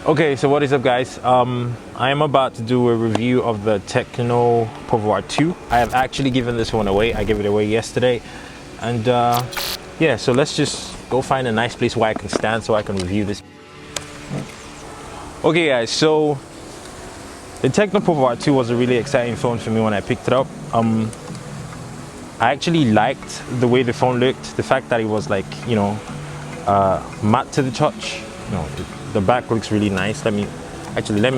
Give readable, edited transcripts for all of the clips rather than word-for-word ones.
Okay, so what is up, guys? I am about to do a review of the Tecno Pouvoir 2. I have actually given this one away. I gave it away yesterday, and yeah, so let's just go find a nice place where I can stand so I can review this. Okay, guys, so the Tecno Pouvoir 2 was a really exciting phone for me when I picked it up. I actually liked the way the phone looked, the fact that it was like, you know, matte to the touch. You know, the back looks really nice. Let me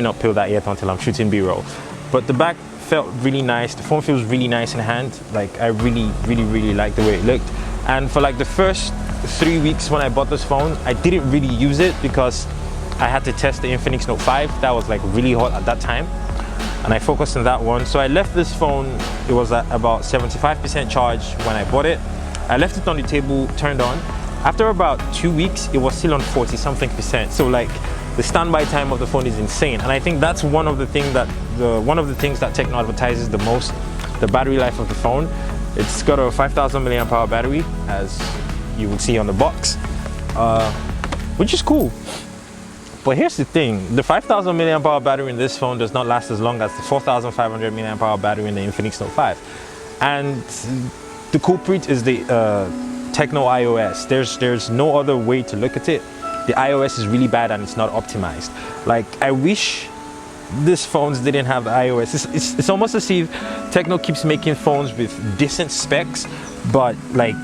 not peel that yet until I'm shooting B-roll. But the back felt really nice. The phone feels really nice in hand. Like, I really like the way it looked. And for like the first 3 weeks when I bought this phone, I didn't really use it because I had to test the Infinix Note 5. That was like really hot at that time, and I focused on that one. So I left this phone, it was at about 75% charge when I bought it. I left it on the table, turned on. After about 2 weeks, it was still on 40-something%. So like the standby time of the phone is insane. And I think that's one of the things that Tecno advertises the most, the battery life of the phone. It's got a 5,000 milliamp hour battery, as you will see on the box, which is cool. But here's the thing, the 5,000 milliamp hour battery in this phone does not last as long as the 4,500 milliamp hour battery in the Infinix Note 5. And the culprit is the Tecno iOS. There's no other way to look at it. The iOS is really bad and it's not optimized. Like, I wish these phones didn't have the iOS. It's almost as if Tecno keeps making phones with decent specs, but like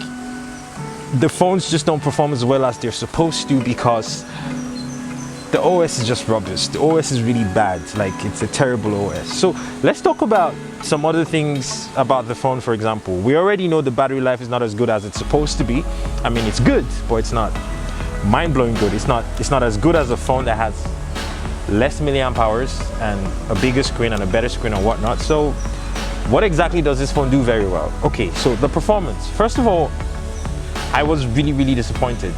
the phones just don't perform as well as they're supposed to because the OS is just rubbish. The OS is really bad. Like, it's a terrible OS. So let's talk about some other things about the phone. For example, we already know the battery life is not as good as it's supposed to be. I mean, it's good, but it's not mind-blowing good. It's not as good as a phone that has less milliamp hours and a bigger screen and a better screen and whatnot. So what exactly does this phone do very well? Okay, so the performance. First of all, I was really disappointed.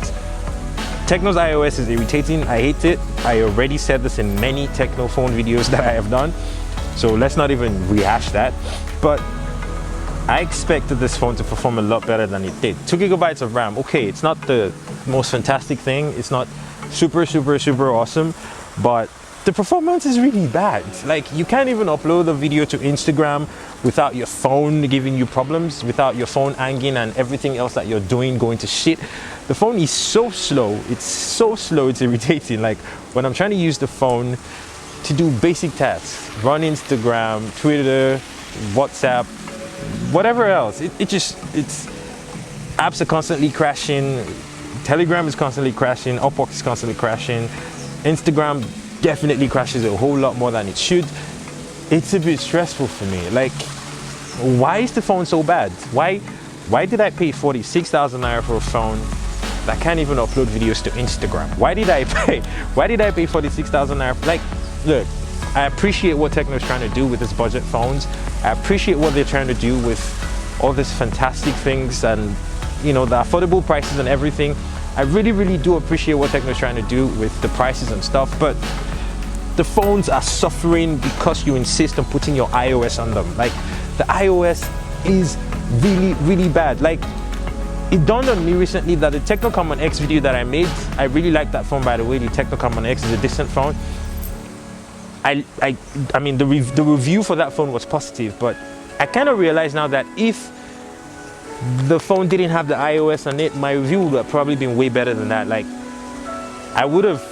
Tecno's iOS is irritating. I hate it. I already said this in many Tecno phone videos that I have done, so let's not even rehash that. But I expected this phone to perform a lot better than it did. 2 GB of RAM. Okay, it's not the most fantastic thing. It's not super awesome, but the performance is really bad. Like, you can't even upload a video to Instagram without your phone giving you problems, without your phone hanging and everything else that you're doing going to shit. The phone is so slow. It's so slow, it's irritating. Like, when I'm trying to use the phone to do basic tasks, run Instagram, Twitter, WhatsApp, whatever else, it's apps are constantly crashing. Telegram is constantly crashing. Upwork is constantly crashing. Instagram definitely crashes a whole lot more than it should. It's a bit stressful for me. Like, why is the phone so bad? Why did I pay 46,000 naira for a phone that can't even upload videos to Instagram? Why did I pay 46,000 naira? Like, look, I appreciate what Tecno is trying to do with its budget phones. I appreciate what they're trying to do with all these fantastic things and, you know, the affordable prices and everything. I really do appreciate what Tecno is trying to do with the prices and stuff, but the phones are suffering because you insist on putting your iOS on them. Like, the iOS is really bad. Like, it dawned on me recently that the Tecno Common X video that I made, I really like that phone, by the way. The Tecno Common X is a decent phone. I mean, the review for that phone was positive, but I kind of realize now that if the phone didn't have the iOS on it, my review would have probably been way better than that. Like, I would have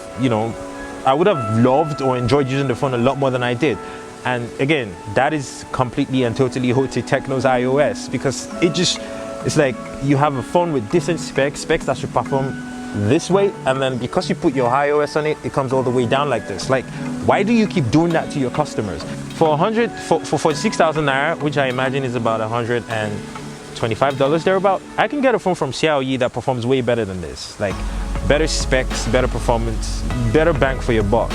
loved or enjoyed using the phone a lot more than I did. And again, that is completely and totally owed to Tecno's iOS, because it's like you have a phone with decent specs that should perform this way, and then because you put your iOS on it, it comes all the way down like this. Like, why do you keep doing that to your customers? For 46,000 naira, which I imagine is about $125 thereabout, I can get a phone from Xiaoyi that performs way better than this. Like, better specs, better performance, better bang for your buck.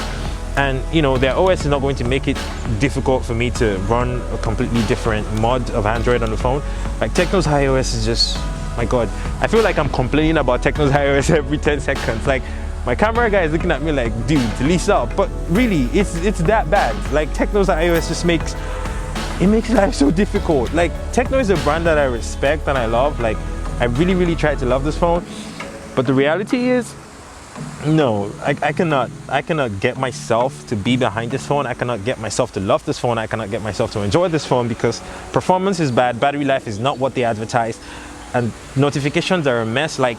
And, you know, their OS is not going to make it difficult for me to run a completely different mod of Android on the phone. Like, Tecno's iOS is just, my God. I feel like I'm complaining about Tecno's iOS every 10 seconds. Like, my camera guy is looking at me like, dude, lease up. But really, it's that bad. Like, Tecno's iOS just makes life so difficult. Like, Tecno is a brand that I respect and I love. Like, I really tried to love this phone. But the reality is, No, I cannot get myself to be behind this phone. I cannot get myself to love this phone. I cannot get myself to enjoy this phone because performance is bad, battery life is not what they advertise, and notifications are a mess. Like,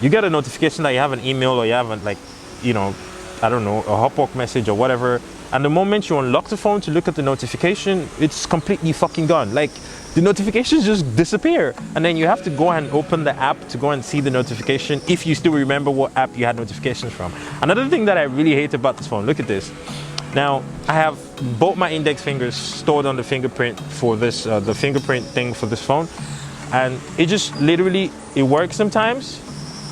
you get a notification that you have an email or you have a, like, you know, I don't know, a Hotbox message or whatever, and the moment you unlock the phone to look at the notification, it's completely fucking gone. Like, the notifications just disappear, and then you have to go and open the app to go and see the notification if you still remember what app you had notifications from. Another thing that I really hate about this phone, look at this. Now, I have both my index fingers stored on the fingerprint for this, the fingerprint thing for this phone, and it just literally, it works sometimes.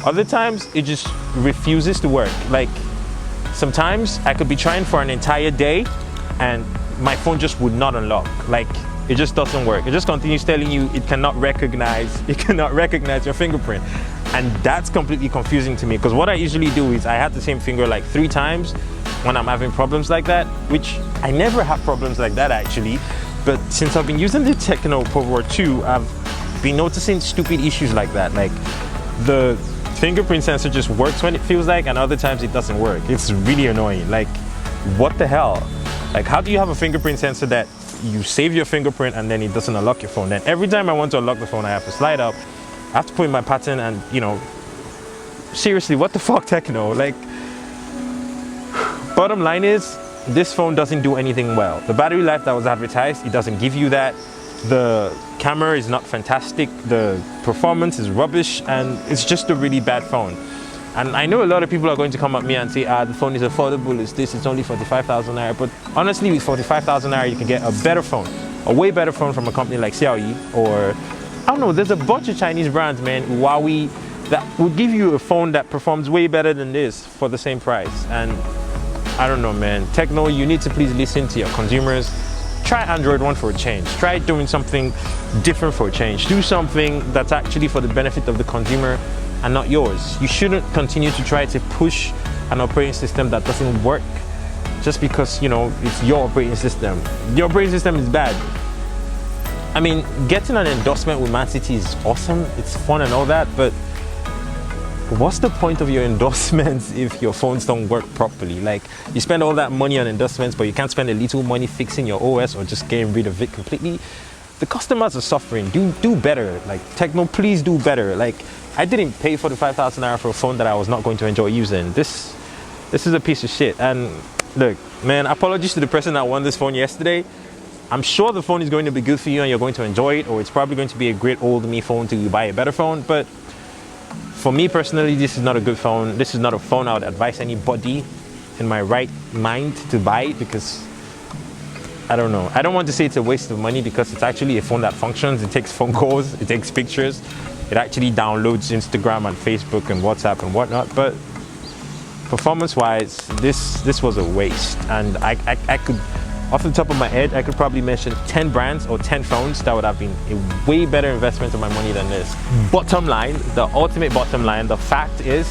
Other times, it just refuses to work. Like, sometimes I could be trying for an entire day and my phone just would not unlock. Like, it just doesn't work. It just continues telling you it cannot recognize your fingerprint. And that's completely confusing to me, because what I usually do is I have the same finger like 3 times when I'm having problems like that, which I never have problems like that actually. But since I've been using the Tecno Pouvoir 2, I've been noticing stupid issues like that. Like, the fingerprint sensor just works when it feels like, and other times it doesn't work. It's really annoying. Like, what the hell? Like, how do you have a fingerprint sensor that you save your fingerprint and then it doesn't unlock your phone? Then every time I want to unlock the phone, I have to slide up, I have to put in my pattern, and you know, seriously, what the fuck, Tecno? Like, bottom line is, this phone doesn't do anything well. The battery life that was advertised, it doesn't give you that. The camera is not fantastic, the performance is rubbish, and it's just a really bad phone. And I know a lot of people are going to come at me and say, the phone is affordable, it's only 45,000 naira. But honestly, with 45,000 naira, you can get a better phone, a way better phone from a company like Xiaoyi, or I don't know, there's a bunch of Chinese brands, man, Huawei, that would give you a phone that performs way better than this for the same price. And I don't know, man, Tecno, you need to please listen to your consumers. Try Android One for a change. Try doing something different for a change. Do something that's actually for the benefit of the consumer and not yours. You shouldn't continue to try to push an operating system that doesn't work just because, you know, it's your operating system. The operating system is bad. I mean, getting an endorsement with Man City is awesome. It's fun and all that, but what's the point of your endorsements if your phones don't work properly? Like, you spend all that money on endorsements, but you can't spend a little money fixing your OS or just getting rid of it completely. The customers are suffering. Do better. Like, Tecno, please do better. Like, I didn't pay 45,000 naira for a phone that I was not going to enjoy using. This is a piece of shit. And look, man, apologies to the person that won this phone yesterday. I'm sure the phone is going to be good for you and you're going to enjoy it, or it's probably going to be a great old me phone to buy a better phone. But for me personally, this is not a good phone. This is not a phone I would advise anybody in my right mind to buy, because I don't know. I don't want to say it's a waste of money, because it's actually a phone that functions. It takes phone calls, it takes pictures, it actually downloads Instagram and Facebook and WhatsApp and whatnot. But performance-wise, this was a waste. And I could, off the top of my head, I could probably mention 10 brands or 10 phones that would have been a way better investment of my money than this. Bottom line, the ultimate bottom line, the fact is,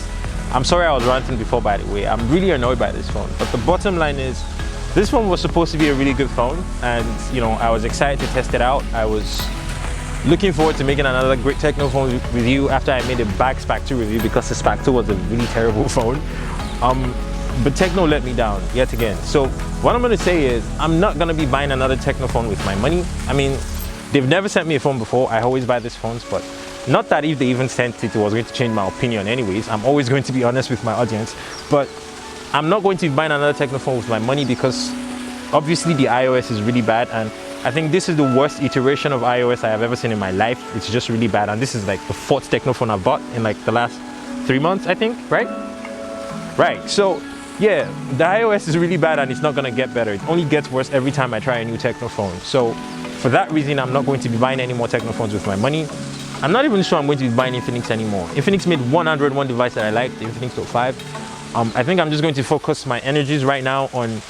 I'm sorry I was ranting before, by the way. I'm really annoyed by this phone. But the bottom line is, this phone was supposed to be a really good phone, and you know, I was excited to test it out. I was looking forward to making another great Tecno phone review after I made a bad spec 2 review, because the spec 2 was a really terrible phone. But Tecno let me down yet again. So what I'm gonna say is, I'm not gonna be buying another Tecno phone with my money. I mean, they've never sent me a phone before. I always buy these phones, but not that if they even sent it, it was going to change my opinion anyways. I'm always going to be honest with my audience, but I'm not going to be buying another Tecno phone with my money, because obviously the iOS is really bad, and I think this is the worst iteration of iOS I have ever seen in my life. It's just really bad, and this is like the 4th Tecno phone I've bought in like the last 3 months, I think, right? Right, so yeah, the iOS is really bad and it's not gonna get better. It only gets worse every time I try a new Tecno phone. So for that reason, I'm not going to be buying any more Tecno phones with my money. I'm not even sure I'm going to be buying Infinix anymore. Infinix made one Android One device that I liked, the Infinix Note 5. I think I'm just going to focus my energies right now on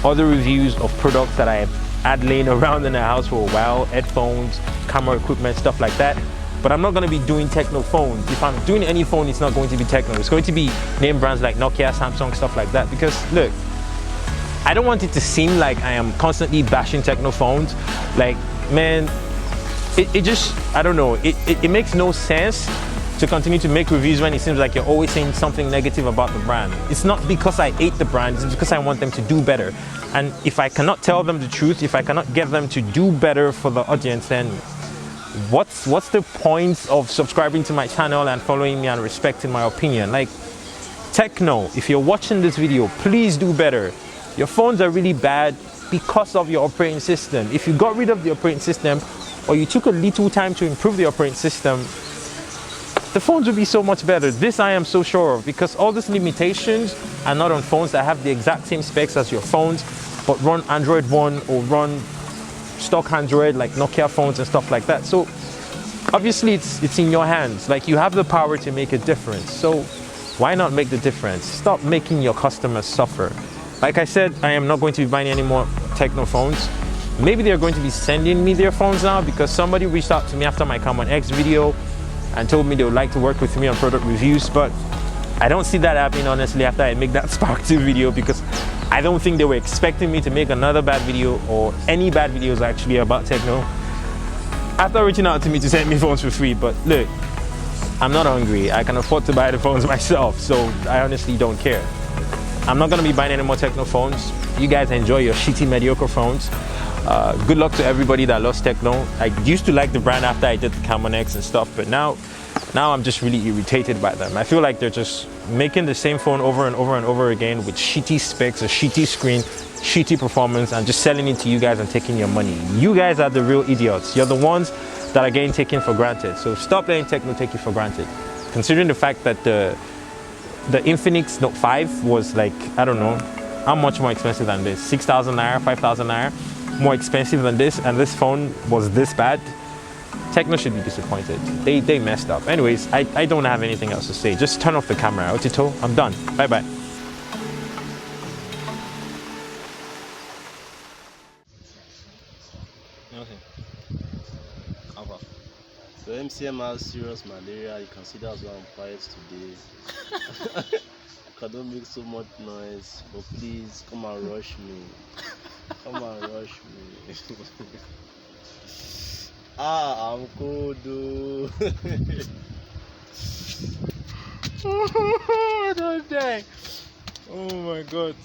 other reviews of products that I had laying around in the house for a while, headphones, camera equipment, stuff like that. But I'm not going to be doing Tecno phones. If I'm doing any phone, it's not going to be Tecno. It's going to be name brands like Nokia, Samsung, stuff like that. Because look, I don't want it to seem like I am constantly bashing Tecno phones. Like, man, it just, I don't know, it makes no sense to continue to make reviews when it seems like you're always saying something negative about the brand. It's not because I hate the brand, it's because I want them to do better. And if I cannot tell them the truth, if I cannot get them to do better for the audience, then what's the point of subscribing to my channel and following me and respecting my opinion? Like, Tecno, if you're watching this video, please do better. Your phones are really bad because of your operating system. If you got rid of the operating system, or you took a little time to improve the operating system, the phones would be so much better. This I am so sure of, because all these limitations are not on phones that have the exact same specs as your phones, but run Android One or run stock Android like Nokia phones and stuff like that. So obviously it's in your hands. Like, you have the power to make a difference. So why not make the difference? Stop making your customers suffer. Like I said, I am not going to be buying any more Tecno phones. Maybe they're going to be sending me their phones now, because somebody reached out to me after my Common X video and told me they would like to work with me on product reviews, but I don't see that happening, honestly, after I make that Spark 2 video, because I don't think they were expecting me to make another bad video, or any bad videos actually, about Tecno after reaching out to me to send me phones for free. But look, I'm not hungry. I can afford to buy the phones myself, so I honestly don't care. I'm not gonna be buying any more Tecno phones. You guys enjoy your shitty, mediocre phones. Good luck to everybody that lost Tecno. I used to like the brand after I did the Common X and stuff, but now I'm just really irritated by them. I feel like they're just making the same phone over and over and over again with shitty specs, a shitty screen, shitty performance, and just selling it to you guys and taking your money. You guys are the real idiots. You're the ones that are getting taken for granted. So stop letting Tecno take you for granted. Considering the fact that the Infinix Note 5 was like, I don't know, how much more expensive than this? 6,000 naira, 5,000 naira more expensive than this, and this phone was this bad. Tecno should be disappointed. They messed up. Anyways, I don't have anything else to say. Just turn off the camera. Otito, I'm done. Bye bye. Okay. So MCM has serious malaria. You can see that's why I'm quiet today. I don't make so much noise, but please come and rush me. Come and rush me. I'm cold though. Don't die. Oh my god.